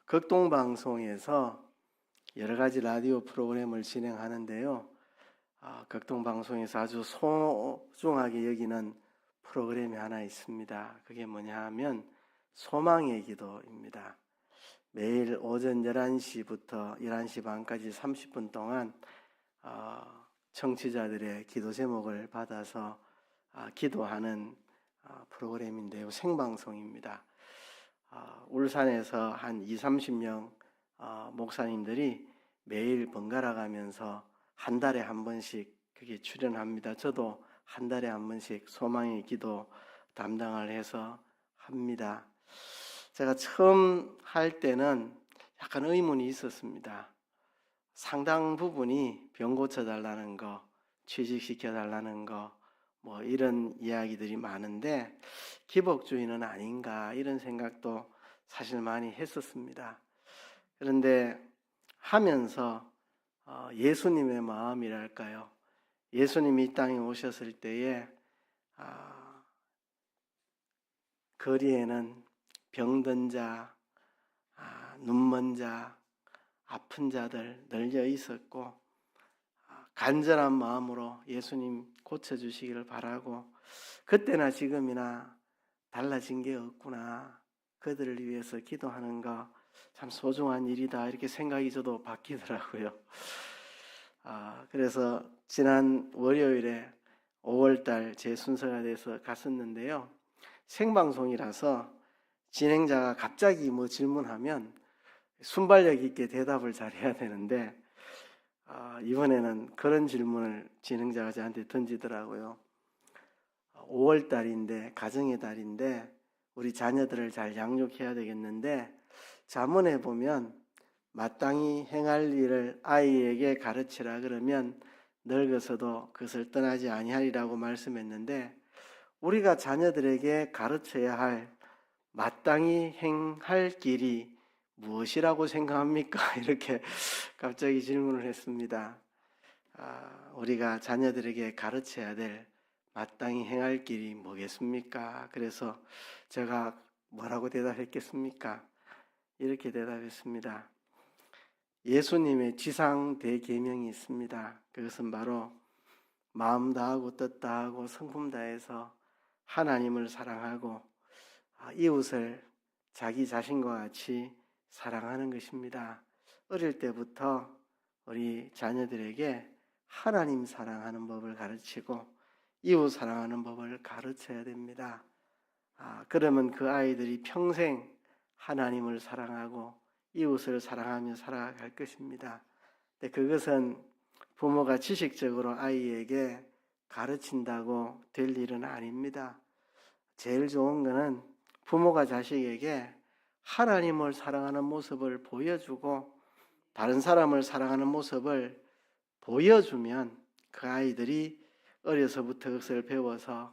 극동방송에서 여러 가지 라디오 프로그램을 진행하는데요. 극동방송에서 아주 소중하게 여기는 프로그램이 하나 있습니다. 그게 뭐냐 하면 소망의 기도입니다. 매일 오전 11시부터 11시 반까지 30분 동안 청취자들의 기도 제목을 받아서 기도하는 프로그램인데요. 생방송입니다. 울산에서 한 20-30명 목사님들이 매일 번갈아 가면서 한 달에 한 번씩 그게 출연합니다. 저도 한 달에 한 번씩 소망의 기도 담당을 해서 합니다. 제가 처음 할 때는 약간 의문이 있었습니다. 상당 부분이 병 고쳐달라는 거, 취직시켜달라는 거, 뭐 이런 이야기들이 많은데 기복주의는 아닌가 이런 생각도 사실 많이 했었습니다. 그런데 하면서 예수님의 마음이랄까요? 예수님이 이 땅에 오셨을 때에 거리에는 병든 자, 눈먼 자, 아픈 자들 널려 있었고 간절한 마음으로 예수님 고쳐주시기를 바라고 그때나 지금이나 달라진 게 없구나. 그들을 위해서 기도하는 거 참 소중한 일이다. 이렇게 생각이 저도 바뀌더라고요. 그래서 지난 월요일에 5월달 제 순서가 돼서 갔었는데요. 생방송이라서 진행자가 갑자기 뭐 질문하면 순발력 있게 대답을 잘해야 되는데 이번에는 그런 질문을 진행자가 저한테 던지더라고요. 5월달인데 가정의 달인데 우리 자녀들을 잘 양육해야 되겠는데 잠언에 보면 마땅히 행할 일을 아이에게 가르치라 그러면 늙어서도 그것을 떠나지 아니하리라고 말씀했는데 우리가 자녀들에게 가르쳐야 할 마땅히 행할 길이 무엇이라고 생각합니까? 이렇게 갑자기 질문을 했습니다. 우리가 자녀들에게 가르쳐야 될 마땅히 행할 길이 뭐겠습니까? 그래서 제가 뭐라고 대답했겠습니까? 이렇게 대답했습니다. 예수님의 지상 대계명이 있습니다. 그것은 바로 마음 다하고 뜻 다하고 성품 다해서 하나님을 사랑하고 이웃을 자기 자신과 같이 사랑하는 것입니다. 어릴 때부터 우리 자녀들에게 하나님 사랑하는 법을 가르치고 이웃 사랑하는 법을 가르쳐야 됩니다. 그러면 그 아이들이 평생 하나님을 사랑하고 이웃을 사랑하며 살아갈 것입니다. 근데 그것은 부모가 지식적으로 아이에게 가르친다고 될 일은 아닙니다. 제일 좋은 것은 부모가 자식에게 하나님을 사랑하는 모습을 보여주고 다른 사람을 사랑하는 모습을 보여주면 그 아이들이 어려서부터 그것을 배워서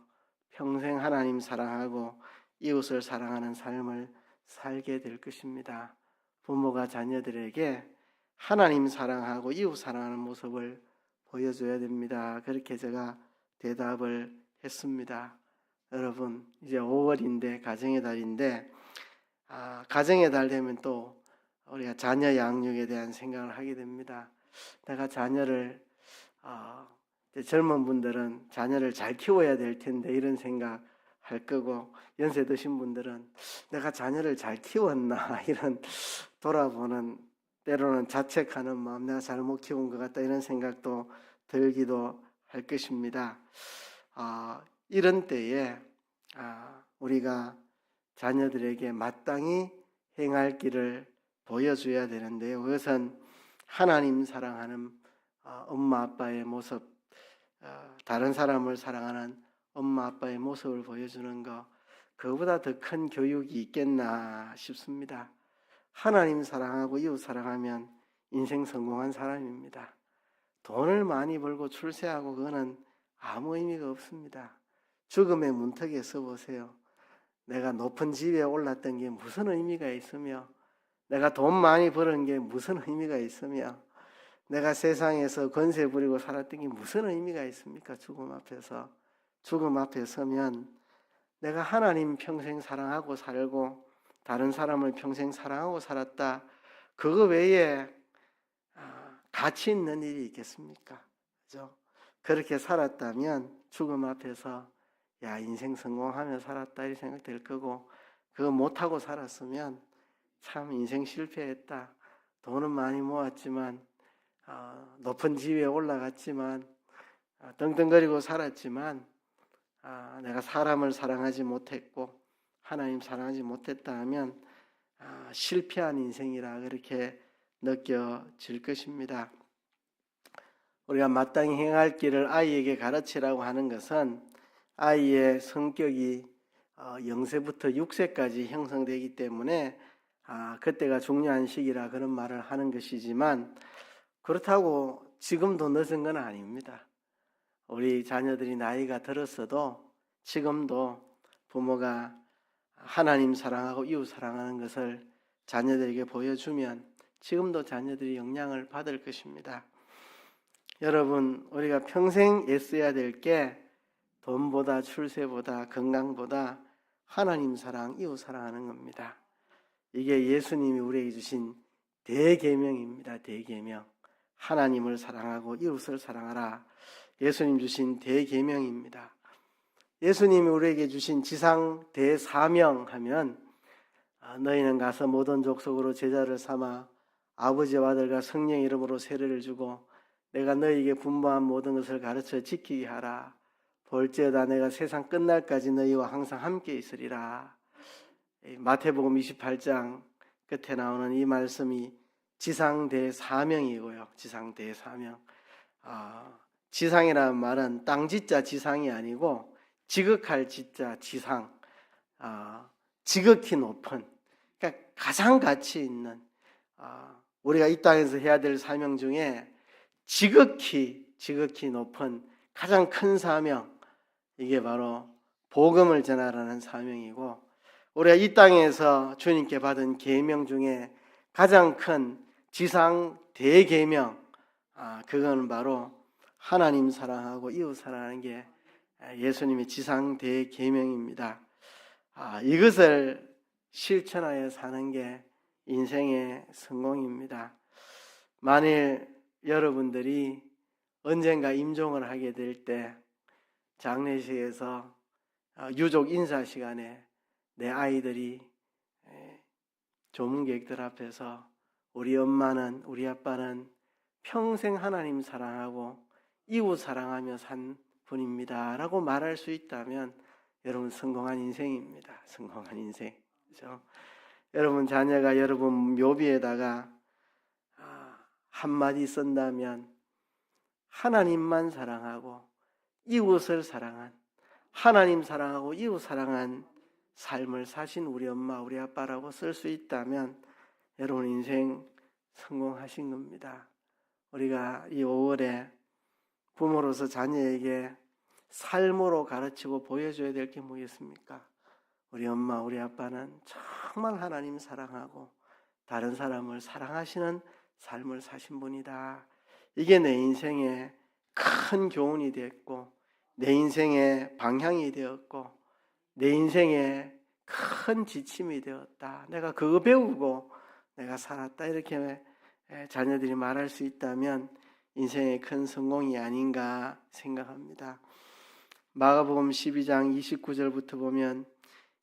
평생 하나님 사랑하고 이웃을 사랑하는 삶을 살게 될 것입니다. 부모가 자녀들에게 하나님 사랑하고 이웃 사랑하는 모습을 보여줘야 됩니다. 그렇게 제가 대답을 했습니다. 여러분 이제 5월인데 가정의 달인데 가정의 달 되면 또 우리가 자녀 양육에 대한 생각을 하게 됩니다. 내가 자녀를 젊은 분들은 자녀를 잘 키워야 될 텐데 이런 생각 할 거고 연세 드신 분들은 내가 자녀를 잘 키웠나 이런 돌아보는 때로는 자책하는 마음 내가 잘못 키운 것 같다 이런 생각도 들기도 할 것입니다. 이런 때에 우리가 자녀들에게 마땅히 행할 길을 보여줘야 되는데요. 그것은 하나님 사랑하는 엄마 아빠의 모습, 다른 사람을 사랑하는 엄마 아빠의 모습을 보여주는 것, 그거보다 더 큰 교육이 있겠나 싶습니다. 하나님 사랑하고 이웃 사랑하면 인생 성공한 사람입니다. 돈을 많이 벌고 출세하고 그거는 아무 의미가 없습니다. 죽음의 문턱에 서보세요. 내가 높은 집에 올랐던 게 무슨 의미가 있으며 내가 돈 많이 버는 게 무슨 의미가 있으며 내가 세상에서 권세 부리고 살았던 게 무슨 의미가 있습니까? 죽음 앞에서. 죽음 앞에 서면 내가 하나님 평생 사랑하고 살고 다른 사람을 평생 사랑하고 살았다. 그거 외에 가치 있는 일이 있겠습니까? 그죠? 그렇게 살았다면 죽음 앞에서 야, 인생 성공하며 살았다 이 생각 될 거고, 그거 못하고 살았으면 참 인생 실패했다. 돈은 많이 모았지만 높은 지위에 올라갔지만 떵떵거리고 살았지만 내가 사람을 사랑하지 못했고 하나님 사랑하지 못했다 하면 실패한 인생이라 그렇게 느껴질 것입니다. 우리가 마땅히 행할 길을 아이에게 가르치라고 하는 것은 아이의 성격이 0세부터 6세까지 형성되기 때문에 그때가 중요한 시기라 그런 말을 하는 것이지만, 그렇다고 지금도 늦은 건 아닙니다. 우리 자녀들이 나이가 들었어도 지금도 부모가 하나님 사랑하고 이웃 사랑하는 것을 자녀들에게 보여주면 지금도 자녀들이 영향을 받을 것입니다. 여러분, 우리가 평생 애써야 될 게 돈보다 출세보다 건강보다 하나님 사랑, 이웃 사랑하는 겁니다. 이게 예수님이 우리에게 주신 대계명입니다. 대계명. 하나님을 사랑하고 이웃을 사랑하라. 예수님 주신 대계명입니다. 예수님이 우리에게 주신 지상 대사명하면 너희는 가서 모든 족속으로 제자를 삼아 아버지와 아들과 성령 이름으로 세례를 주고 내가 너희에게 분부한 모든 것을 가르쳐 지키게 하라. 볼지어다 내가 세상 끝날까지 너희와 항상 함께 있으리라. 마태복음 28장 끝에 나오는 이 말씀이 지상 대사명이고요. 지상 대사명. 지상이라는 말은 땅지자 지상이 아니고 지극할 지자 지상. 지극히 높은, 그러니까 가장 가치 있는, 우리가 이 땅에서 해야 될 사명 중에 지극히 높은 가장 큰 사명, 이게 바로 복음을 전하라는 사명이고, 우리가 이 땅에서 주님께 받은 계명 중에 가장 큰 지상 대계명, 그거는 바로 하나님 사랑하고 이웃 사랑하는 게 예수님의 지상 대계명입니다. 이것을 실천하여 사는 게 인생의 성공입니다. 만일 여러분들이 언젠가 임종을 하게 될 때 장례식에서 유족 인사 시간에 내 아이들이 조문객들 앞에서 우리 엄마는, 우리 아빠는 평생 하나님 사랑하고 이웃 사랑하며 산 분입니다 라고 말할 수 있다면 여러분 성공한 인생입니다. 성공한 인생. 그렇죠? 여러분 자녀가 여러분 묘비에다가 한마디 쓴다면 하나님만 사랑하고 이웃을 사랑한, 하나님 사랑하고 이웃 사랑한 삶을 사신 우리 엄마 우리 아빠라고 쓸 수 있다면 여러분 인생 성공하신 겁니다. 우리가 이 5월에 부모로서 자녀에게 삶으로 가르치고 보여줘야 될 게 뭐겠습니까? 우리 엄마 우리 아빠는 정말 하나님 사랑하고 다른 사람을 사랑하시는 삶을 사신 분이다. 이게 내 인생의 큰 교훈이 됐고 내 인생의 방향이 되었고 내 인생의 큰 지침이 되었다. 내가 그거 배우고 내가 살았다. 이렇게 자녀들이 말할 수 있다면 인생의 큰 성공이 아닌가 생각합니다. 마가복음 12장 29절부터 보면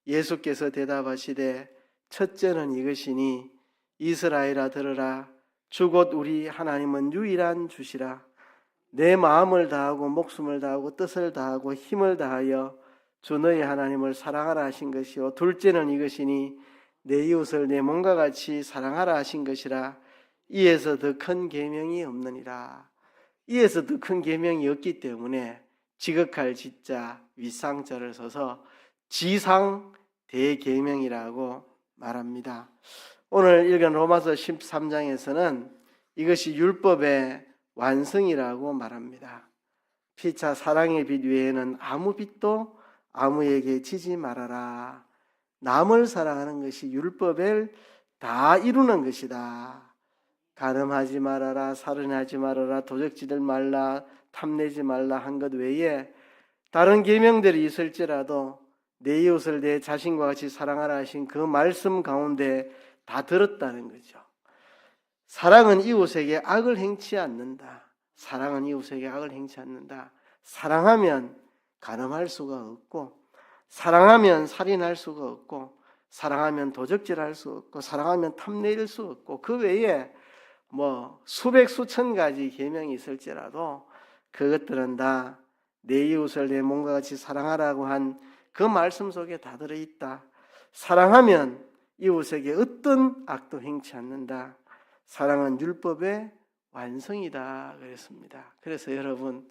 예수께서 대답하시되 첫째는 이것이니 이스라엘아 들으라. 주 곧 우리 하나님은 유일한 주시라. 내 마음을 다하고 목숨을 다하고 뜻을 다하고 힘을 다하여 주 너희 하나님을 사랑하라 하신 것이요 둘째는 이것이니 내 이웃을 내 몸과 같이 사랑하라 하신 것이라. 이에서 더 큰 계명이 없느니라. 이에서 더 큰 계명이 없기 때문에 지극할 지자 윗상자를 써서 지상 대계명이라고 말합니다. 오늘 읽은 로마서 13장에서는 이것이 율법의 완성이라고 말합니다. 피차 사랑의 빛 외에는 아무 빛도 아무에게 지지 말아라. 남을 사랑하는 것이 율법을 다 이루는 것이다. 간음하지 말아라, 살인하지 말아라, 도적질을 말라, 탐내지 말라 한 것 외에 다른 계명들이 있을지라도 내 이웃을 내 자신과 같이 사랑하라 하신 그 말씀 가운데 다 들었다는 거죠. 사랑은 이웃에게 악을 행치 않는다. 사랑은 이웃에게 악을 행치 않는다. 사랑하면 간음할 수가 없고, 사랑하면 살인할 수가 없고, 사랑하면 도적질할 수 없고, 사랑하면 탐내일 수 없고, 그 외에 뭐 수백 수천 가지 계명이 있을지라도 그것들은 다 내 이웃을 내 몸과 같이 사랑하라고 한 그 말씀 속에 다 들어있다. 사랑하면 이웃에게 어떤 악도 행치 않는다. 사랑은 율법의 완성이다 그랬습니다. 그래서 여러분,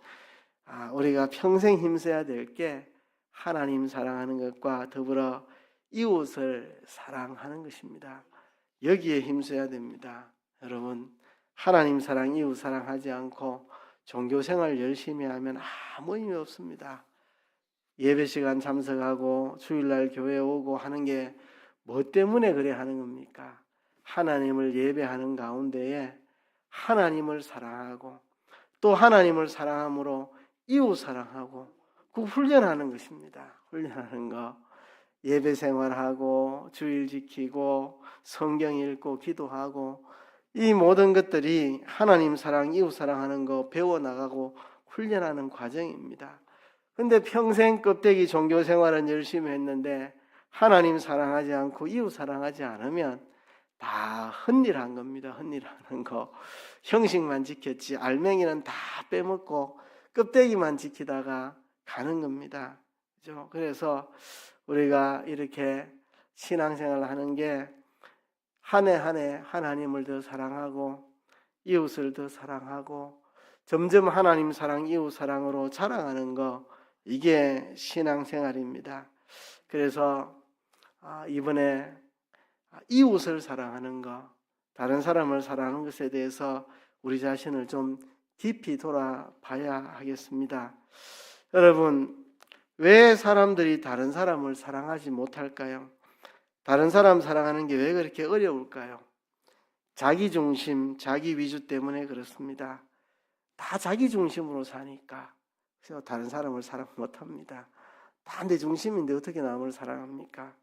우리가 평생 힘써야 될 게 하나님 사랑하는 것과 더불어 이웃을 사랑하는 것입니다. 여기에 힘써야 됩니다. 여러분, 하나님 사랑, 이웃 사랑하지 않고 종교생활 열심히 하면 아무 의미 없습니다. 예배 시간 참석하고 주일날 교회 오고 하는 게 뭐 때문에 그래 하는 겁니까? 하나님을 예배하는 가운데에 하나님을 사랑하고 또 하나님을 사랑함으로 이웃 사랑하고 그 훈련하는 것입니다. 훈련하는 거. 예배 생활하고 주일 지키고 성경 읽고 기도하고 이 모든 것들이 하나님 사랑, 이웃 사랑하는 거 배워나가고 훈련하는 과정입니다. 근데 평생 껍데기 종교 생활은 열심히 했는데 하나님 사랑하지 않고 이웃 사랑하지 않으면 다 헛일한 겁니다. 헛일하는 거. 형식만 지켰지 알맹이는 다 빼먹고 껍데기만 지키다가 가는 겁니다. 그렇죠? 그래서 우리가 이렇게 신앙생활을 하는 게 한 해 한 해 하나님을 더 사랑하고 이웃을 더 사랑하고 점점 하나님 사랑, 이웃 사랑으로 자라가는 거, 이게 신앙생활입니다. 그래서 이번에 이웃을 사랑하는 것, 다른 사람을 사랑하는 것에 대해서 우리 자신을 좀 깊이 돌아봐야 하겠습니다. 여러분, 왜 사람들이 다른 사람을 사랑하지 못할까요? 다른 사람 사랑하는 게 왜 그렇게 어려울까요? 자기중심, 자기위주 때문에 그렇습니다. 다 자기중심으로 사니까. 그래서 다른 사람을 사랑 못합니다. 다 내 중심인데 어떻게 남을 사랑합니까?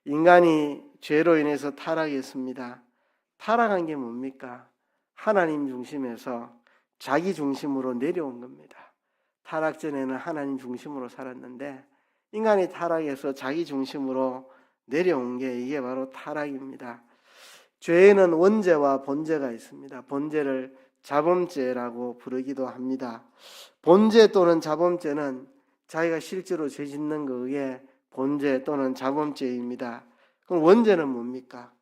인간이 죄로 인해서 타락했습니다. 타락한 게 뭡니까? 하나님 중심에서 자기 중심으로 내려온 겁니다. 타락 전에는 하나님 중심으로 살았는데 인간이 타락해서 자기 중심으로 내려온 게 이게 바로 타락입니다. 죄에는 원죄와 본죄가 있습니다. 본죄를 자범죄라고 부르기도 합니다. 본죄 또는 자범죄는 자기가 실제로 죄 짓는 거에 본죄 또는 자범죄입니다. 그럼 원죄는 뭡니까?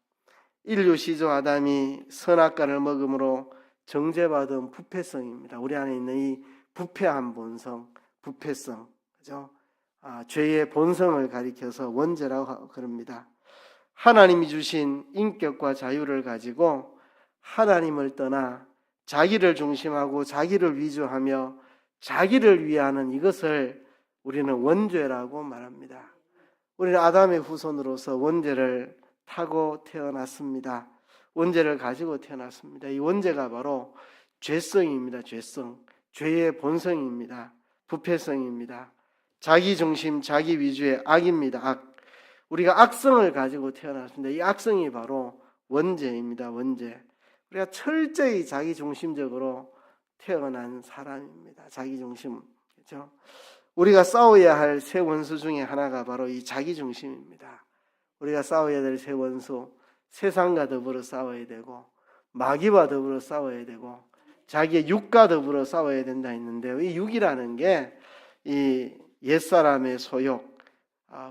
인류 시조 아담이 선악과를 먹음으로 정죄받은 부패성입니다. 우리 안에 있는 이 부패한 본성, 부패성, 그죠? 죄의 본성을 가리켜서 원죄라고 그럽니다. 하나님이 주신 인격과 자유를 가지고 하나님을 떠나 자기를 중심하고 자기를 위주하며 자기를 위하는 이것을 우리는 원죄라고 말합니다. 우리는 아담의 후손으로서 원죄를 타고 태어났습니다. 원죄를 가지고 태어났습니다. 이 원죄가 바로 죄성입니다. 죄성. 죄의 본성입니다. 부패성입니다. 자기 중심, 자기 위주의 악입니다. 악. 우리가 악성을 가지고 태어났습니다. 이 악성이 바로 원죄입니다. 원죄. 우리가 철저히 자기 중심적으로 태어난 사람입니다. 자기 중심. 그렇죠? 우리가 싸워야 할 세 원수 중에 하나가 바로 이 자기 중심입니다. 우리가 싸워야 될 세 원수, 세상과 더불어 싸워야 되고 마귀와 더불어 싸워야 되고 자기의 육과 더불어 싸워야 된다 했는데요. 이 육이라는 게 이 옛사람의 소욕,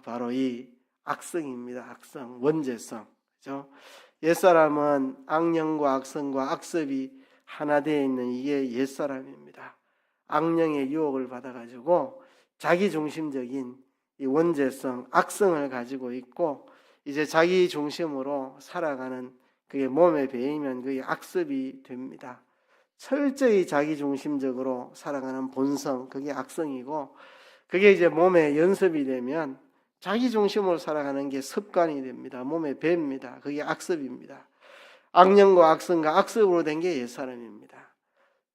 바로 이 악성입니다. 악성, 원죄성. 그렇죠? 옛사람은 악령과 악성과 악습이 하나 되어 있는 이게 옛사람입니다. 악령의 유혹을 받아가지고 자기중심적인 이 원죄성, 악성을 가지고 있고 이제 자기 중심으로 살아가는 그게 몸에 배이면 그게 악습이 됩니다. 철저히 자기중심적으로 살아가는 본성, 그게 악성이고 그게 이제 몸에 연습이 되면 자기중심으로 살아가는 게 습관이 됩니다. 몸에 배입니다. 그게 악습입니다. 악령과 악성과 악습으로 된 게 옛사람입니다.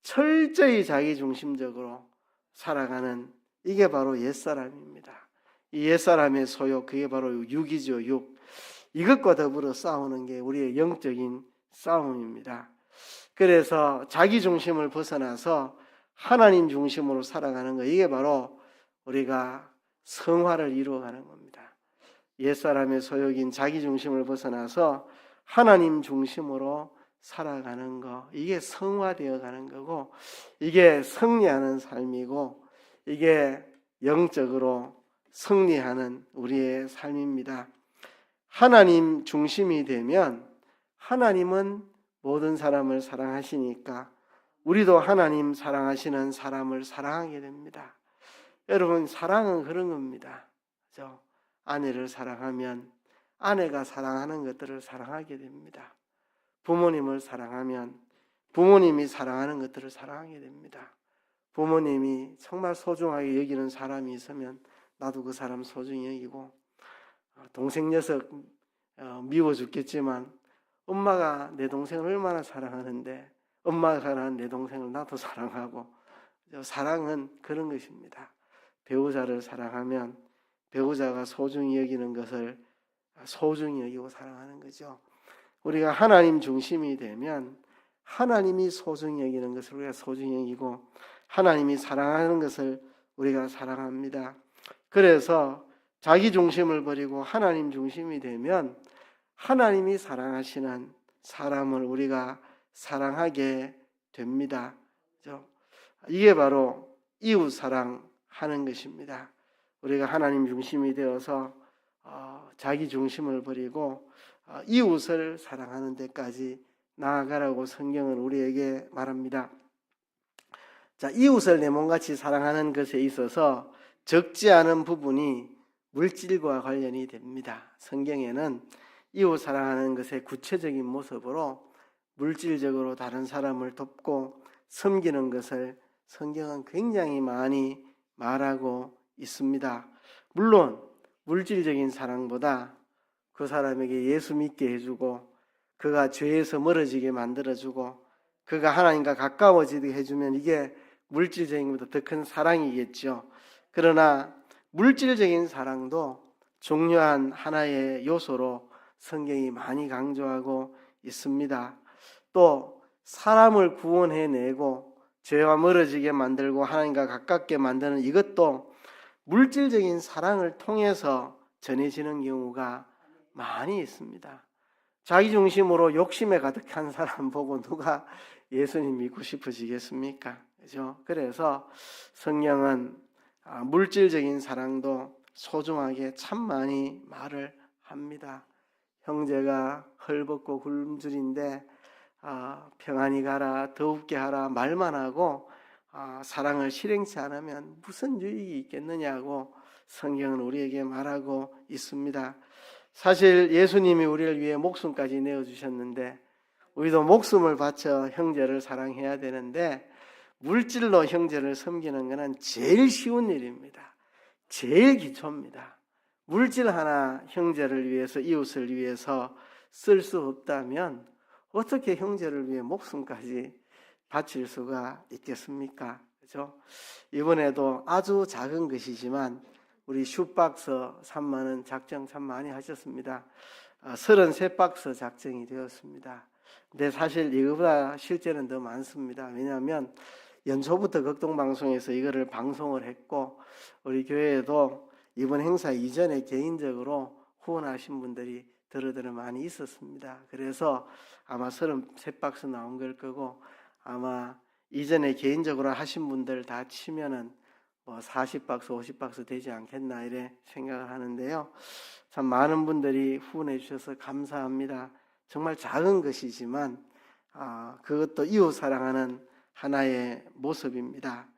철저히 자기중심적으로 살아가는 이게 바로 옛사람입니다. 이 옛사람의 소욕, 그게 바로 육이죠, 육. 이것과 더불어 싸우는 게 우리의 영적인 싸움입니다. 그래서 자기 중심을 벗어나서 하나님 중심으로 살아가는 거, 이게 바로 우리가 성화를 이루어가는 겁니다. 옛사람의 소욕인 자기 중심을 벗어나서 하나님 중심으로 살아가는 거, 이게 성화되어 가는 거고, 이게 승리하는 삶이고, 이게 영적으로 승리하는 우리의 삶입니다. 하나님 중심이 되면 하나님은 모든 사람을 사랑하시니까 우리도 하나님 사랑하시는 사람을 사랑하게 됩니다. 여러분, 사랑은 그런 겁니다. 그죠? 아내를 사랑하면 아내가 사랑하는 것들을 사랑하게 됩니다. 부모님을 사랑하면 부모님이 사랑하는 것들을 사랑하게 됩니다. 부모님이 정말 소중하게 여기는 사람이 있으면 나도 그 사람 소중히 여기고, 동생 녀석 미워 죽겠지만 엄마가 내 동생을 얼마나 사랑하는데 엄마가 사랑하는 내 동생을 나도 사랑하고, 사랑은 그런 것입니다. 배우자를 사랑하면 배우자가 소중히 여기는 것을 소중히 여기고 사랑하는 거죠. 우리가 하나님 중심이 되면 하나님이 소중히 여기는 것을 우리가 소중히 여기고, 하나님이 사랑하는 것을 우리가 사랑합니다. 그래서 자기 중심을 버리고 하나님 중심이 되면 하나님이 사랑하시는 사람을 우리가 사랑하게 됩니다. 그렇죠? 이게 바로 이웃 사랑하는 것입니다. 우리가 하나님 중심이 되어서 자기 중심을 버리고 이웃을 사랑하는 데까지 나아가라고 성경은 우리에게 말합니다. 자, 이웃을 내 몸같이 사랑하는 것에 있어서 적지 않은 부분이 물질과 관련이 됩니다. 성경에는 이웃 사랑하는 것의 구체적인 모습으로 물질적으로 다른 사람을 돕고 섬기는 것을 성경은 굉장히 많이 말하고 있습니다. 물론 물질적인 사랑보다 그 사람에게 예수 믿게 해주고, 그가 죄에서 멀어지게 만들어주고, 그가 하나님과 가까워지게 해주면 이게 물질적인 것보다 더 큰 사랑이겠죠. 그러나 물질적인 사랑도 중요한 하나의 요소로 성경이 많이 강조하고 있습니다. 또 사람을 구원해내고 죄와 멀어지게 만들고 하나님과 가깝게 만드는 이것도 물질적인 사랑을 통해서 전해지는 경우가 많이 있습니다. 자기 중심으로 욕심에 가득한 사람 보고 누가 예수님 믿고 싶으시겠습니까? 그죠? 그래서 성경은 물질적인 사랑도 소중하게 참 많이 말을 합니다. 형제가 헐벗고 굶주린데 평안히 가라, 더웁게 하라 말만 하고 사랑을 실행치 않으면 무슨 유익이 있겠느냐고 성경은 우리에게 말하고 있습니다. 사실 예수님이 우리를 위해 목숨까지 내어주셨는데 우리도 목숨을 바쳐 형제를 사랑해야 되는데, 물질로 형제를 섬기는 것은 제일 쉬운 일입니다. 제일 기초입니다. 물질 하나 형제를 위해서, 이웃을 위해서 쓸 수 없다면 어떻게 형제를 위해 목숨까지 바칠 수가 있겠습니까? 그렇죠? 이번에도 아주 작은 것이지만 우리 슈박스 3만 원 작정 참 많이 하셨습니다. 33박스 작정이 되었습니다. 근데 사실 이거보다 실제는 더 많습니다. 왜냐하면 연초부터 극동방송에서 이거를 방송을 했고, 우리 교회에도 이번 행사 이전에 개인적으로 후원하신 분들이 더러더러 많이 있었습니다. 그래서 아마 33박스 나온 걸 거고, 아마 이전에 개인적으로 하신 분들 다 치면은 40박스, 50박스 되지 않겠나 이래 생각을 하는데요. 참 많은 분들이 후원해 주셔서 감사합니다. 정말 작은 것이지만 그것도 이웃 사랑하는 하나의 모습입니다.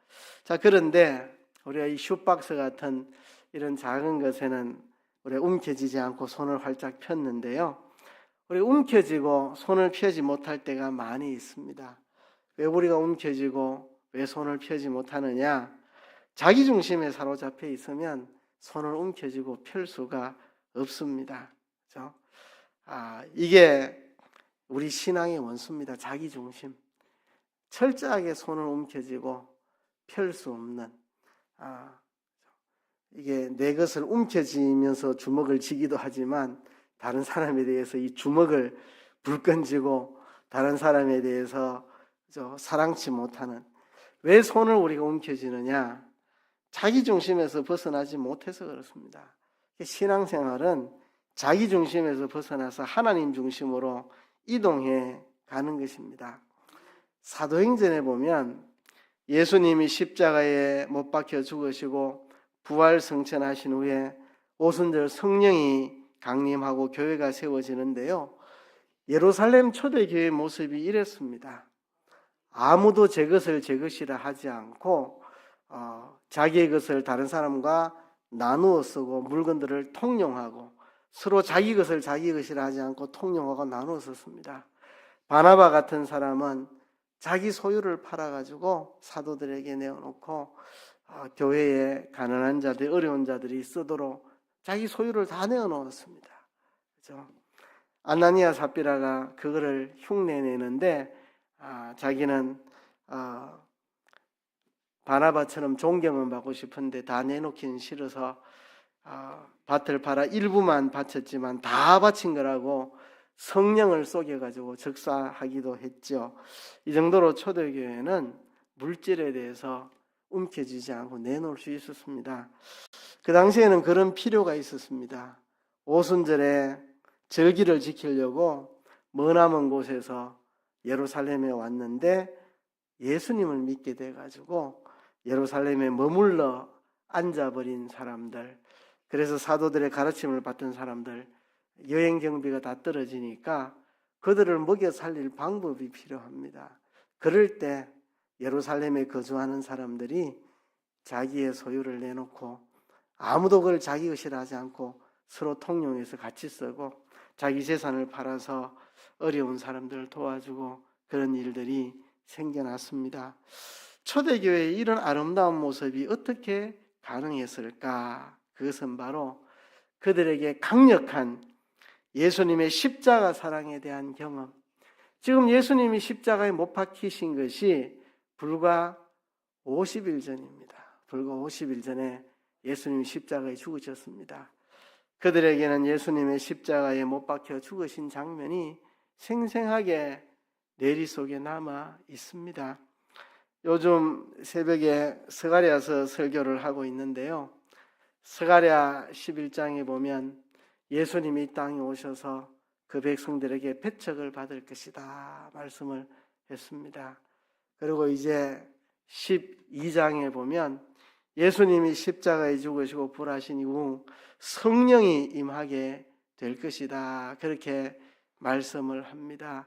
자, 그런데 우리가 이 슈박스 같은 이런 작은 것에는 우리가 움켜쥐지 않고 손을 활짝 폈는데요. 우리 움켜쥐고 손을 펴지 못할 때가 많이 있습니다. 왜 우리가 움켜쥐고 왜 손을 펴지 못하느냐? 자기 중심에 사로잡혀 있으면 손을 움켜쥐고 펼 수가 없습니다. 그렇죠? 이게 우리 신앙의 원수입니다. 자기 중심. 철저하게 손을 움켜쥐고 펼 수 없는. 이게 내 것을 움켜쥐면서 주먹을 쥐기도 하지만 다른 사람에 대해서 이 주먹을 불끈 쥐고 다른 사람에 대해서 사랑치 못하는, 왜 손을 우리가 움켜쥐느냐? 자기 중심에서 벗어나지 못해서 그렇습니다. 신앙생활은 자기 중심에서 벗어나서 하나님 중심으로 이동해 가는 것입니다. 사도행전에 보면 예수님이 십자가에 못 박혀 죽으시고 부활 승천하신 후에 오순절 성령이 강림하고 교회가 세워지는데요. 예루살렘 초대교회의 모습이 이랬습니다. 아무도 제 것을 제 것이라 하지 않고 자기의 것을 다른 사람과 나누어 쓰고 물건들을 통용하고 서로 자기 것을 자기 것이라 하지 않고 통용하고 나누어 썼습니다. 바나바 같은 사람은 자기 소유를 팔아가지고 사도들에게 내어놓고 교회에 가난한 자들, 어려운 자들이 쓰도록 자기 소유를 다 내어놓았습니다. 그렇죠? 아나니아 삽비라가 그거를 흉내내는데 자기는 바나바처럼 존경은 받고 싶은데 다 내놓기는 싫어서 밭을 팔아 일부만 바쳤지만 다 바친 거라고 성령을 속여가지고 적사하기도 했죠. 이 정도로 초대교회는 물질에 대해서 움켜쥐지 않고 내놓을 수 있었습니다. 그 당시에는 그런 필요가 있었습니다. 오순절에 절기를 지키려고 머나먼 곳에서 예루살렘에 왔는데 예수님을 믿게 돼가지고 예루살렘에 머물러 앉아버린 사람들, 그래서 사도들의 가르침을 받던 사람들, 여행 경비가 다 떨어지니까 그들을 먹여 살릴 방법이 필요합니다. 그럴 때 예루살렘에 거주하는 사람들이 자기의 소유를 내놓고 아무도 그걸 자기 것이라 하지 않고 서로 통용해서 같이 쓰고 자기 재산을 팔아서 어려운 사람들을 도와주고 그런 일들이 생겨났습니다. 초대교회의 이런 아름다운 모습이 어떻게 가능했을까? 그것은 바로 그들에게 강력한 예수님의 십자가 사랑에 대한 경험. 지금 예수님이 십자가에 못 박히신 것이 불과 50일 전입니다. 불과 50일 전에 예수님이 십자가에 죽으셨습니다. 그들에게는 예수님의 십자가에 못 박혀 죽으신 장면이 생생하게 뇌리 속에 남아 있습니다. 요즘 새벽에 스가랴서 설교를 하고 있는데요. 스가랴 11장에 보면 예수님이 이 땅에 오셔서 그 백성들에게 배척을 받을 것이다 말씀을 했습니다. 그리고 이제 12장에 보면 예수님이 십자가에 죽으시고 부활하신 이후 성령이 임하게 될 것이다, 그렇게 말씀을 합니다.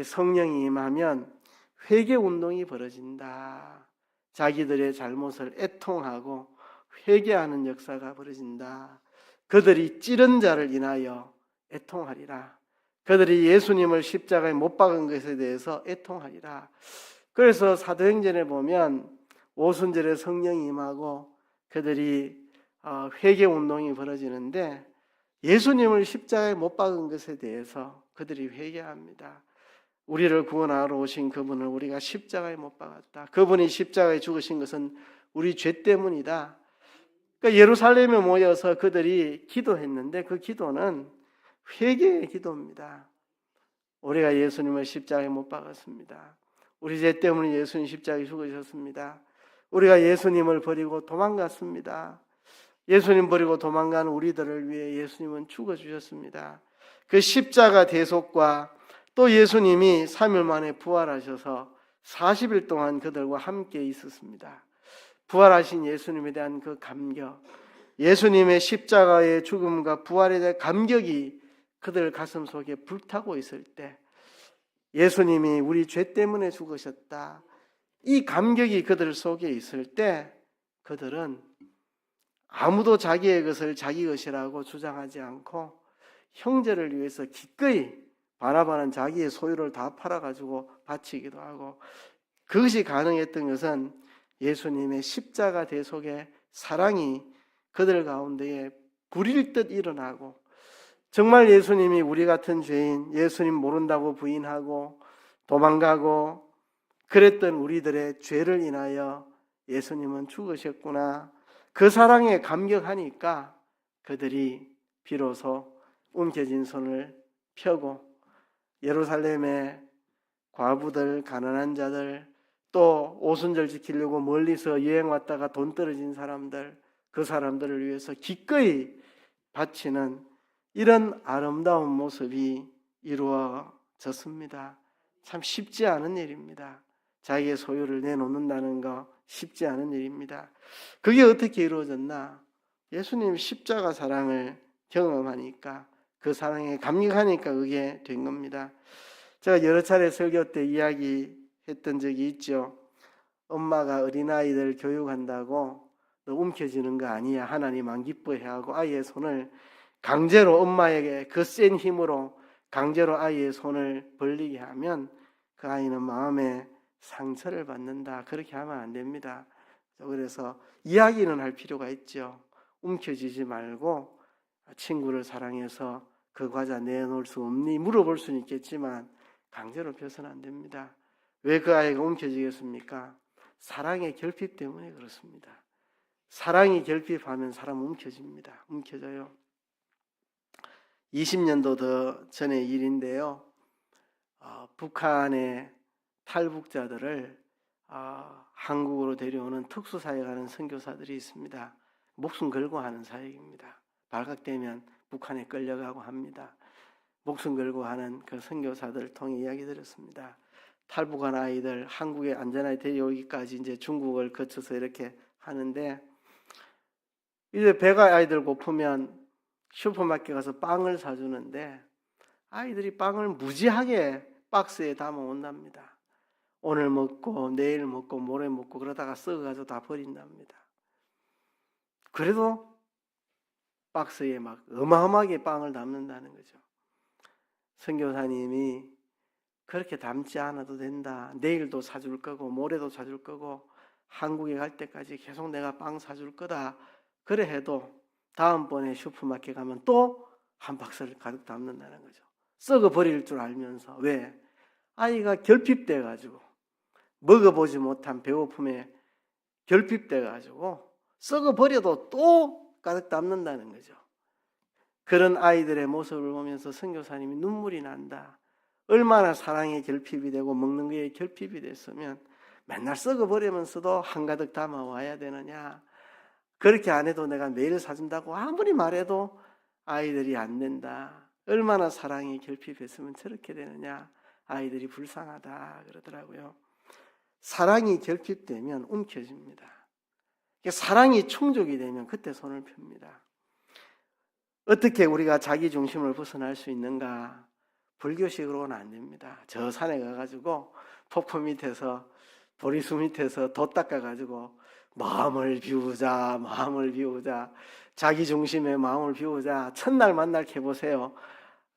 성령이 임하면 회개운동이 벌어진다. 자기들의 잘못을 애통하고 회개하는 역사가 벌어진다. 그들이 찌른 자를 인하여 애통하리라. 그들이 예수님을 십자가에 못 박은 것에 대해서 애통하리라. 그래서 사도행전에 보면 오순절에 성령이 임하고 그들이 회개운동이 벌어지는데 예수님을 십자가에 못 박은 것에 대해서 그들이 회개합니다. 우리를 구원하러 오신 그분을 우리가 십자가에 못 박았다. 그분이 십자가에 죽으신 것은 우리 죄 때문이다. 그러니까 예루살렘에 모여서 그들이 기도했는데 그 기도는 회개의 기도입니다. 우리가 예수님을 십자가에 못 박았습니다. 우리 죄 때문에 예수님 십자가에 죽으셨습니다. 우리가 예수님을 버리고 도망갔습니다. 예수님 버리고 도망간 우리들을 위해 예수님은 죽어주셨습니다. 그 십자가 대속과 또 예수님이 3일 만에 부활하셔서 40일 동안 그들과 함께 있었습니다. 부활하신 예수님에 대한 그 감격, 예수님의 십자가의 죽음과 부활에 대한 감격이 그들 가슴 속에 불타고 있을 때, 예수님이 우리 죄 때문에 죽으셨다, 이 감격이 그들 속에 있을 때 그들은 아무도 자기의 것을 자기 것이라고 주장하지 않고 형제를 위해서 기꺼이, 바나바는 자기의 소유를 다 팔아가지고 바치기도 하고, 그것이 가능했던 것은 예수님의 십자가 대속의 사랑이 그들 가운데에 불일 듯 일어나고, 정말 예수님이 우리 같은 죄인, 예수님 모른다고 부인하고 도망가고 그랬던 우리들의 죄를 인하여 예수님은 죽으셨구나, 그 사랑에 감격하니까 그들이 비로소 움켜진 손을 펴고 예루살렘의 과부들, 가난한 자들, 또 오순절 지키려고 멀리서 여행 왔다가 돈 떨어진 사람들, 그 사람들을 위해서 기꺼이 바치는 이런 아름다운 모습이 이루어졌습니다. 참 쉽지 않은 일입니다. 자기의 소유를 내놓는다는 거 쉽지 않은 일입니다. 그게 어떻게 이루어졌나? 예수님 십자가 사랑을 경험하니까, 그 사랑에 감격하니까 그게 된 겁니다. 제가 여러 차례 설교 때 이야기했던 적이 있죠. 엄마가 어린아이들 교육한다고 너 움켜쥐는 거 아니야, 하나님 안 기뻐해하고 아이의 손을 강제로, 엄마에게 그 센 힘으로 강제로 아이의 손을 벌리게 하면 그 아이는 마음에 상처를 받는다. 그렇게 하면 안 됩니다. 그래서 이야기는 할 필요가 있죠. 움켜쥐지 말고 친구를 사랑해서 그 과자 내놓을 수 없니? 물어볼 수는 있겠지만 강제로 펴서는 안 됩니다. 왜 그 아이가 움켜쥐겠습니까? 사랑의 결핍 때문에 그렇습니다. 사랑이 결핍하면 사람 움켜집니다. 움켜져요. 20년도 더 전의 일인데요. 북한의 탈북자들을 한국으로 데려오는 특수사역하는 선교사들이 있습니다. 목숨 걸고 하는 사역입니다. 발각되면 북한에 끌려가고 합니다. 목숨 걸고 하는 그 선교사들을 통해 이야기 들었습니다. 탈북한 아이들 한국에 안전하게 데려오기까지 이제 중국을 거쳐서 이렇게 하는데, 이제 배가 아이들 고프면 슈퍼마켓 가서 빵을 사주는데 아이들이 빵을 무지하게 박스에 담아 온답니다. 오늘 먹고 내일 먹고 모레 먹고 그러다가 썩어가지고 다 버린답니다. 그래도 박스에 막 어마어마하게 빵을 담는다는 거죠. 선교사님이 그렇게 담지 않아도 된다. 내일도 사줄 거고 모레도 사줄 거고 한국에 갈 때까지 계속 내가 빵 사줄 거다. 그래 해도 다음번에 슈퍼마켓 가면 또 한 박스를 가득 담는다는 거죠. 썩어 버릴 줄 알면서. 왜? 아이가 결핍돼 가지고 먹어보지 못한 배고픔에 결핍돼 가지고 썩어 버려도 또 가득 담는다는 거죠. 그런 아이들의 모습을 보면서 선교사님이 눈물이 난다. 얼마나 사랑의 결핍이 되고 먹는 거에 결핍이 됐으면 맨날 썩어 버리면서도 한가득 담아 와야 되느냐. 그렇게 안 해도 내가 매일 사준다고 아무리 말해도 아이들이 안 된다. 얼마나 사랑이 결핍했으면 저렇게 되느냐. 아이들이 불쌍하다 그러더라고요. 사랑이 결핍되면 움켜집니다. 사랑이 충족이 되면 그때 손을 펴니다. 어떻게 우리가 자기 중심을 벗어날 수 있는가? 불교식으로는 안 됩니다. 저 산에 가가지고 폭포 밑에서 보리수 밑에서 돛 닦아가지고 마음을 비우자, 자기 중심의 마음을 비우자. 첫날 만날 해보세요.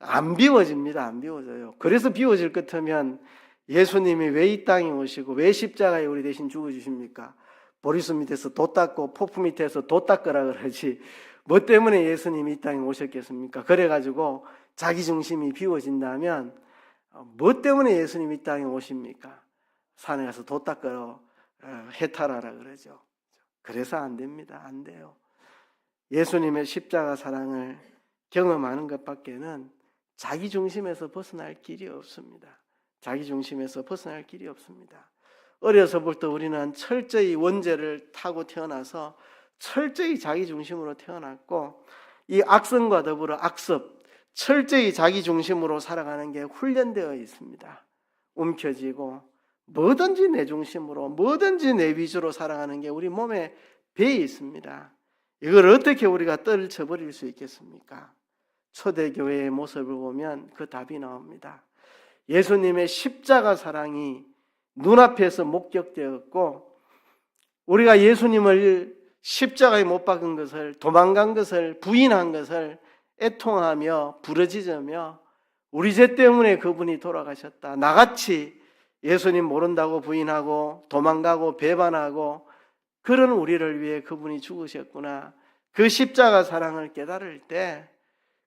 안 비워집니다. 안 비워져요. 그래서 비워질 것 같으면 예수님이 왜 이 땅에 오시고 왜 십자가에 우리 대신 죽어주십니까? 보리수 밑에서 돛 닦고 폭포 밑에서 돛 닦으라 그러지 뭐 때문에 예수님이 이 땅에 오셨겠습니까? 그래가지고 자기 중심이 비워진다면 뭐 때문에 예수님이 이 땅에 오십니까? 산에 가서 돛 닦으러 해탈하라 그러죠. 그래서 안 됩니다. 안 돼요. 예수님의 십자가 사랑을 경험하는 것밖에는 자기 중심에서 벗어날 길이 없습니다. 자기 중심에서 벗어날 길이 없습니다. 어려서부터 우리는 철저히 원죄를 타고 태어나서 철저히 자기 중심으로 태어났고, 이 악성과 더불어 악습, 철저히 자기 중심으로 살아가는 게 훈련되어 있습니다. 움켜쥐고 뭐든지 내 중심으로, 뭐든지 내 위주로 살아가는 게 우리 몸에 배에 있습니다. 이걸 어떻게 우리가 떨쳐버릴 수 있겠습니까? 초대교회의 모습을 보면 그 답이 나옵니다. 예수님의 십자가 사랑이 눈앞에서 목격되었고, 우리가 예수님을 십자가에 못 박은 것을, 도망간 것을, 부인한 것을 애통하며 부르짖으며 우리 죄 때문에 그분이 돌아가셨다. 나같이 예수님 모른다고 부인하고 도망가고 배반하고 그런 우리를 위해 그분이 죽으셨구나. 그 십자가 사랑을 깨달을 때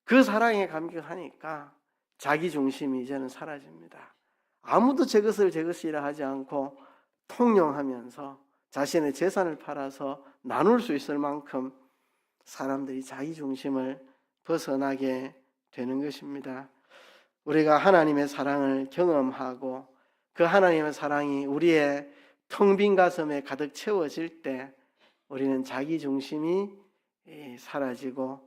그 사랑에 감격하니까 자기 중심이 이제는 사라집니다. 아무도 제 것이라 하지 않고 통용하면서 자신의 재산을 팔아서 나눌 수 있을 만큼 사람들이 자기 중심을 벗어나게 되는 것입니다. 우리가 하나님의 사랑을 경험하고 그 하나님의 사랑이 우리의 텅 빈 가슴에 가득 채워질 때 우리는 자기 중심이 사라지고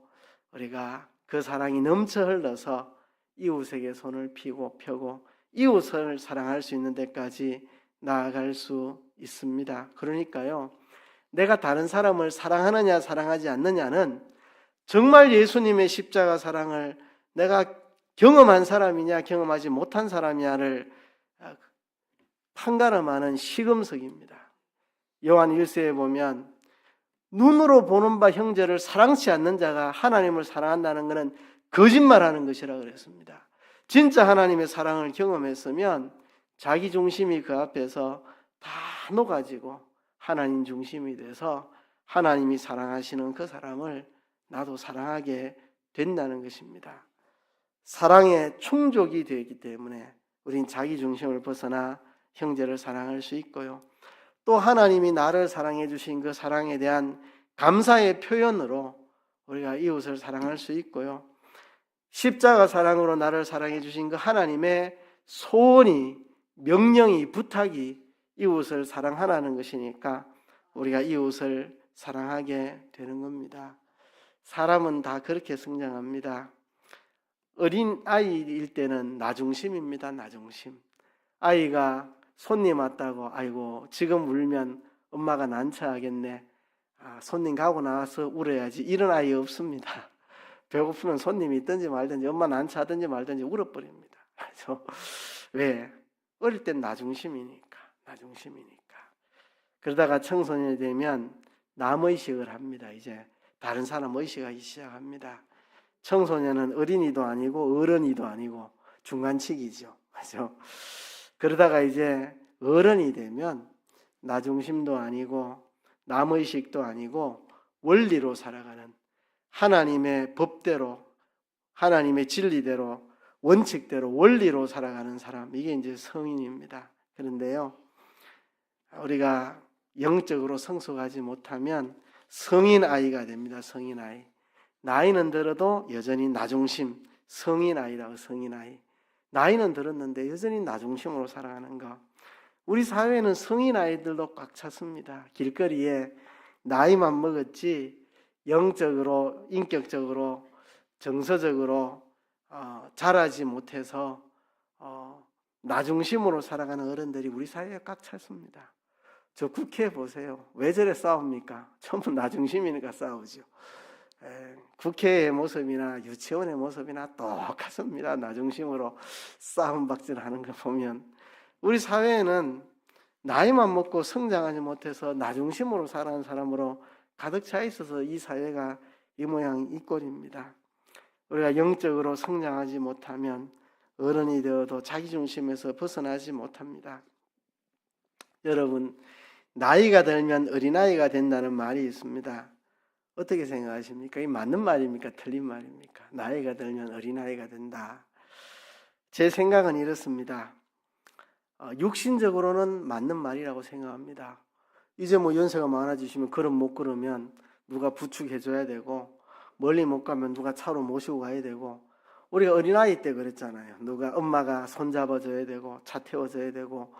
우리가 그 사랑이 넘쳐 흘러서 이웃에게 손을 펴고 이웃을 사랑할 수 있는 데까지 나아갈 수 있습니다. 그러니까요, 내가 다른 사람을 사랑하느냐 사랑하지 않느냐는 정말 예수님의 십자가 사랑을 내가 경험한 사람이냐 경험하지 못한 사람이냐를 판가름하는 시금석입니다. 요한 1서에 보면 눈으로 보는 바 형제를 사랑치 않는 자가 하나님을 사랑한다는 것은 거짓말하는 것이라 그랬습니다. 진짜 하나님의 사랑을 경험했으면 자기 중심이 그 앞에서 다 녹아지고 하나님 중심이 돼서 하나님이 사랑하시는 그 사람을 나도 사랑하게 된다는 것입니다. 사랑의 충족이 되기 때문에 우린 자기 중심을 벗어나 형제를 사랑할 수 있고요. 또 하나님이 나를 사랑해 주신 그 사랑에 대한 감사의 표현으로 우리가 이웃을 사랑할 수 있고요. 십자가 사랑으로 나를 사랑해 주신 그 하나님의 소원이, 명령이, 부탁이 이웃을 사랑하라는 것이니까 우리가 이웃을 사랑하게 되는 겁니다. 사람은 다 그렇게 성장합니다. 어린 아이일 때는 나 중심입니다. 나 중심. 아이가 손님 왔다고 아이고 지금 울면 엄마가 난처하겠네. 손님 가고 나와서 울어야지. 이런 아이 없습니다. 배고프면 손님이 있든지 말든지 엄마 난처하든지 말든지 울어버립니다. 그래서 왜? 어릴 땐 나 중심이니까. 그러다가 청소년이 되면 남의식을 합니다. 이제 다른 사람 의식하기 시작합니다. 청소년은 어린이도 아니고 어른이도 아니고 중간치기죠. 그렇죠? 그러다가 이제 어른이 되면 나 중심도 아니고 남의식도 아니고 원리로 살아가는 하나님의 법대로 하나님의 진리대로 원칙대로 원리로 살아가는 사람, 이게 이제 성인입니다. 그런데요, 우리가 영적으로 성숙하지 못하면 성인 아이가 됩니다. 성인 아이. 나이는 들어도 여전히 나 중심, 성인 아이라고. 성인 아이. 나이는 들었는데 여전히 나 중심으로 살아가는 거. 우리 사회는 성인 아이들도 꽉 찼습니다. 길거리에 나이만 먹었지 영적으로, 인격적으로, 정서적으로 자라지 못해서 나 중심으로 살아가는 어른들이 우리 사회에 꽉 찼습니다. 저 국회 보세요. 왜 저래 싸웁니까? 전부 나 중심이니까 싸우죠. 국회의 모습이나 유치원의 모습이나 똑같습니다. 나 중심으로 싸움박질하는 거 보면 우리 사회에는 나이만 먹고 성장하지 못해서 나 중심으로 살아가는 사람으로 가득 차 있어서 이 사회가 이 모양 이 꼴입니다. 우리가 영적으로 성장하지 못하면 어른이 되어도 자기 중심에서 벗어나지 못합니다. 여러분, 나이가 들면 어린아이가 된다는 말이 있습니다. 어떻게 생각하십니까? 이게 맞는 말입니까? 틀린 말입니까? 나이가 들면 어린아이가 된다. 제 생각은 이렇습니다. 육신적으로는 맞는 말이라고 생각합니다. 이제 뭐 연세가 많아지시면 걸음 못 걸으면 누가 부축해줘야 되고 멀리 못 가면 누가 차로 모시고 가야 되고 우리가 어린아이 때 그랬잖아요. 누가 엄마가 손잡아줘야 되고 차 태워줘야 되고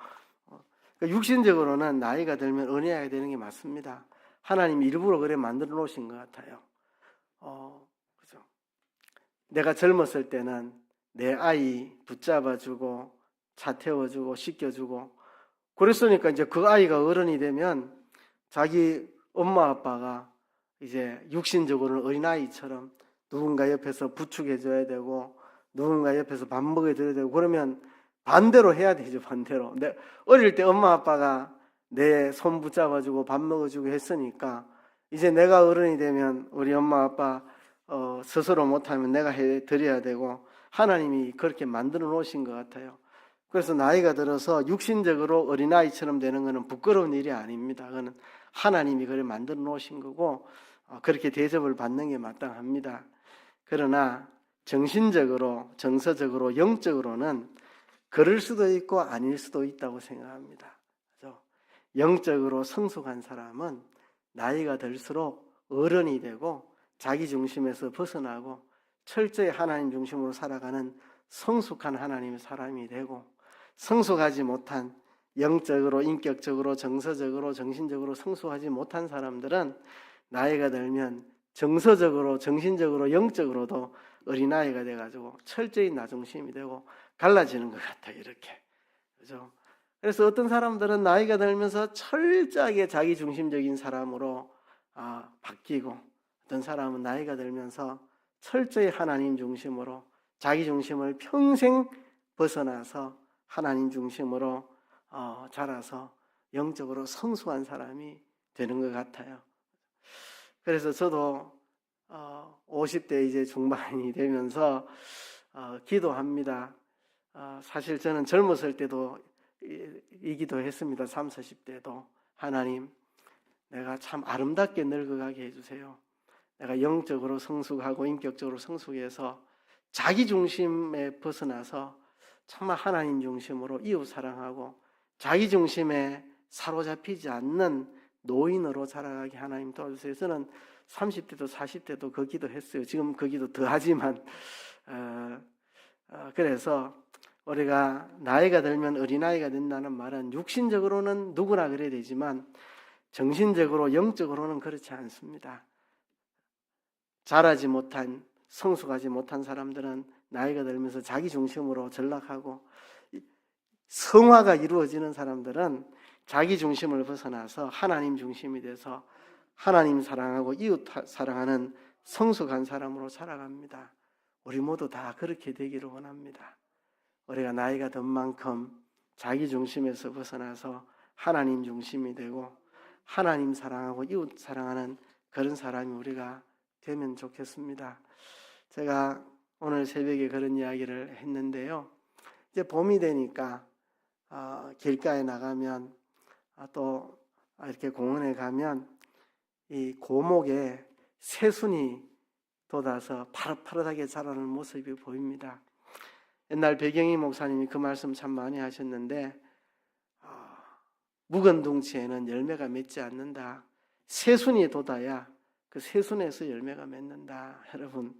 그러니까 육신적으로는 나이가 들면 어린아이가 되는 게 맞습니다. 하나님이 일부러 그래 만들어 놓으신 것 같아요. 그죠? 내가 젊었을 때는 내 아이 붙잡아주고 차 태워주고 씻겨주고 그랬으니까 이제 그 아이가 어른이 되면 자기 엄마 아빠가 이제 육신적으로는 어린아이처럼 누군가 옆에서 부축해줘야 되고 누군가 옆에서 밥 먹여줘야 되고 그러면 반대로 해야 되죠. 반대로. 어릴 때 엄마 아빠가 내 손 붙잡아주고 밥 먹어주고 했으니까 이제 내가 어른이 되면 우리 엄마 아빠 스스로 못하면 내가 해드려야 되고 하나님이 그렇게 만들어 놓으신 것 같아요. 그래서 나이가 들어서 육신적으로 어린아이처럼 되는 것은 부끄러운 일이 아닙니다. 그거는 하나님이 그래 만들어 놓으신 거고 그렇게 대접을 받는 게 마땅합니다. 그러나 정신적으로, 정서적으로, 영적으로는 그럴 수도 있고 아닐 수도 있다고 생각합니다. 그래서 영적으로 성숙한 사람은 나이가 들수록 어른이 되고 자기 중심에서 벗어나고 철저히 하나님 중심으로 살아가는 성숙한 하나님의 사람이 되고, 성숙하지 못한, 영적으로, 인격적으로, 정서적으로, 정신적으로 성숙하지 못한 사람들은 나이가 들면 정서적으로, 정신적으로, 영적으로도 어린아이가 돼가지고 철저히 나중심이 되고 갈라지는 것 같아요. 이렇게. 그죠? 그래서 어떤 사람들은 나이가 들면서 철저하게 자기중심적인 사람으로 바뀌고, 어떤 사람은 나이가 들면서 철저히 하나님 중심으로 자기 중심을 평생 벗어나서 하나님 중심으로 자라서 영적으로 성숙한 사람이 되는 것 같아요. 그래서 저도 50대 이제 중반이 되면서 기도합니다. 사실 저는 젊었을 때도 이기도 했습니다. 30, 40대도. 하나님, 내가 참 아름답게 늙어가게 해주세요. 내가 영적으로 성숙하고 인격적으로 성숙해서 자기 중심에 벗어나서 정말 하나님 중심으로 이웃 사랑하고 자기 중심에 사로잡히지 않는 노인으로 자라가게 하나님 도와주세요. 저는 30대도 40대도 그 기도했어요. 지금 그 기도 더 하지만 그래서 우리가 나이가 들면 어린아이가 된다는 말은 육신적으로는 누구나 그래야 되지만 정신적으로 영적으로는 그렇지 않습니다. 자라지 못한, 성숙하지 못한 사람들은 나이가 들면서 자기 중심으로 전락하고, 성화가 이루어지는 사람들은 자기 중심을 벗어나서 하나님 중심이 돼서 하나님 사랑하고 이웃 사랑하는 성숙한 사람으로 살아갑니다. 우리 모두 다 그렇게 되기를 원합니다. 우리가 나이가 든 만큼 자기 중심에서 벗어나서 하나님 중심이 되고 하나님 사랑하고 이웃 사랑하는 그런 사람이 우리가 되면 좋겠습니다. 제가 오늘 새벽에 그런 이야기를 했는데요. 이제 봄이 되니까 길가에 나가면 또 이렇게 공원에 가면 이 고목에 새순이 돋아서 파릇파릇하게 자라는 모습이 보입니다. 옛날 배경희 목사님이 그 말씀 참 많이 하셨는데 묵은 둥치에는 열매가 맺지 않는다. 새순이 돋아야 그 새순에서 열매가 맺는다. 여러분,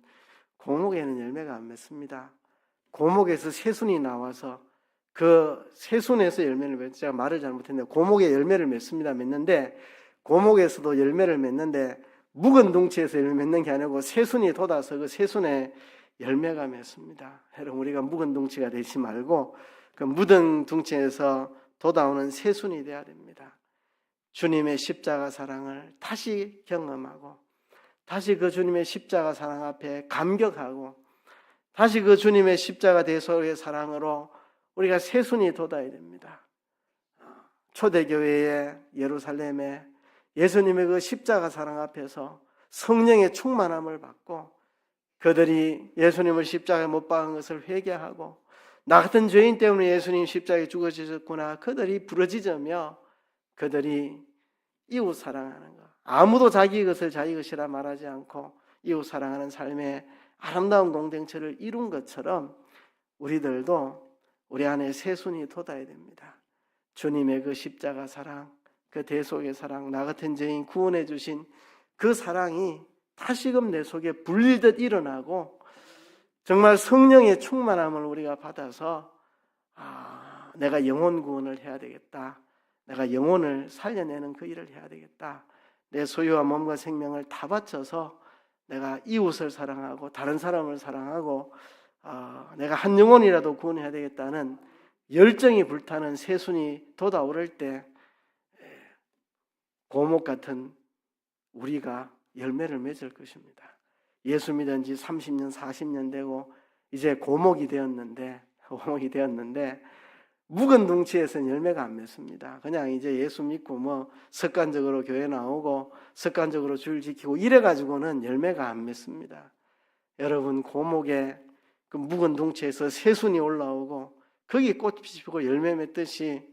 고목에는 열매가 안 맺습니다. 고목에서 새순이 나와서 그 새순에서 열매를 맺, 제가 말을 잘못했는데 고목에 열매를 맺는데 고목에서도 열매를 맺는데 묵은 둥치에서 열매 맺는 게 아니고 새순이 돋아서 그 새순에 열매가 맺습니다. 여러분, 우리가 묵은 둥치가 되지 말고 그 묵은 둥치에서 돋아오는 새순이 되어야 됩니다. 주님의 십자가 사랑을 다시 경험하고 다시 그 주님의 십자가 사랑 앞에 감격하고 다시 그 주님의 십자가 대속의 사랑으로 우리가 새순이 돋아야 됩니다. 초대교회의 예루살렘에 예수님의 그 십자가 사랑 앞에서 성령의 충만함을 받고 그들이 예수님을 십자가에 못 박은 것을 회개하고 나 같은 죄인 때문에 예수님 십자가에 죽어지셨구나, 그들이 부르짖으며 그들이 이웃 사랑하는 것, 아무도 자기 것을 자기 것이라 말하지 않고 이웃 사랑하는 삶의 아름다운 공동체를 이룬 것처럼 우리들도 우리 안에 새순이 돋아야 됩니다. 주님의 그 십자가 사랑, 그 대속의 사랑, 나 같은 죄인 구원해 주신 그 사랑이 다시금 내 속에 불리듯 일어나고 정말 성령의 충만함을 우리가 받아서 내가 영혼 구원을 해야 되겠다, 내가 영혼을 살려내는 그 일을 해야 되겠다, 내 소유와 몸과 생명을 다 바쳐서 내가 이웃을 사랑하고 다른 사람을 사랑하고 내가 한 영혼이라도 구원해야 되겠다는 열정이 불타는 새순이 돋아오를 때 고목 같은 우리가 열매를 맺을 것입니다. 예수 믿은 지 30년, 40년 되고 이제 고목이 되었는데 묵은 둥치에서는 열매가 안 맺습니다. 그냥 이제 예수 믿고 습관적으로 교회 나오고 습관적으로 줄 지키고 이래가지고는 열매가 안 맺습니다. 여러분, 고목에 그 묵은 둥치에서 새순이 올라오고 거기 꽃이 피고 열매 맺듯이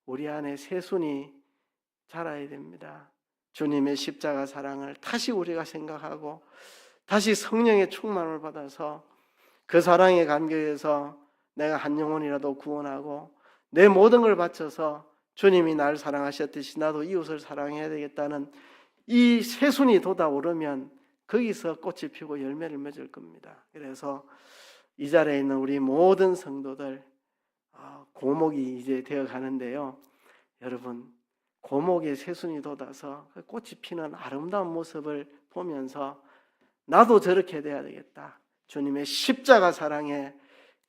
우리 안에 새순이 자라야 됩니다. 주님의 십자가 사랑을 다시 우리가 생각하고 다시 성령의 충만을 받아서 그 사랑에 감격해서 내가 한 영혼이라도 구원하고 내 모든 걸 바쳐서 주님이 날 사랑하셨듯이 나도 이웃을 사랑해야 되겠다는 이 새순이 돋아오르면 거기서 꽃이 피고 열매를 맺을 겁니다. 그래서 이 자리에 있는 우리 모든 성도들 고목이 이제 되어 가는데요. 여러분, 고목의 새순이 돋아서 꽃이 피는 아름다운 모습을 보면서 나도 저렇게 돼야 되겠다. 주님의 십자가 사랑에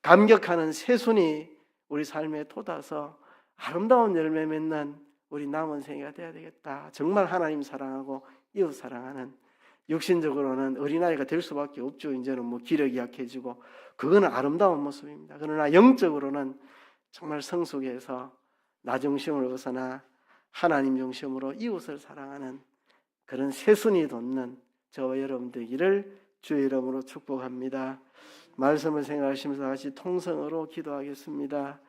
감격하는 새순이 우리 삶에 돋아서 아름다운 열매 맺는 우리 남은 생애가 돼야 되겠다. 정말 하나님 사랑하고 이웃 사랑하는, 육신적으로는 어린아이가 될 수밖에 없죠. 이제는 뭐 기력이 약해지고 그거는 아름다운 모습입니다. 그러나 영적으로는 정말 성숙해서 나 중심을 벗어나 하나님 중심으로 이웃을 사랑하는 그런 새순이 돋는 저와 여러분 되기를 주의 이름으로 축복합니다. 말씀을 생각하시면서 다시 통성으로 기도하겠습니다.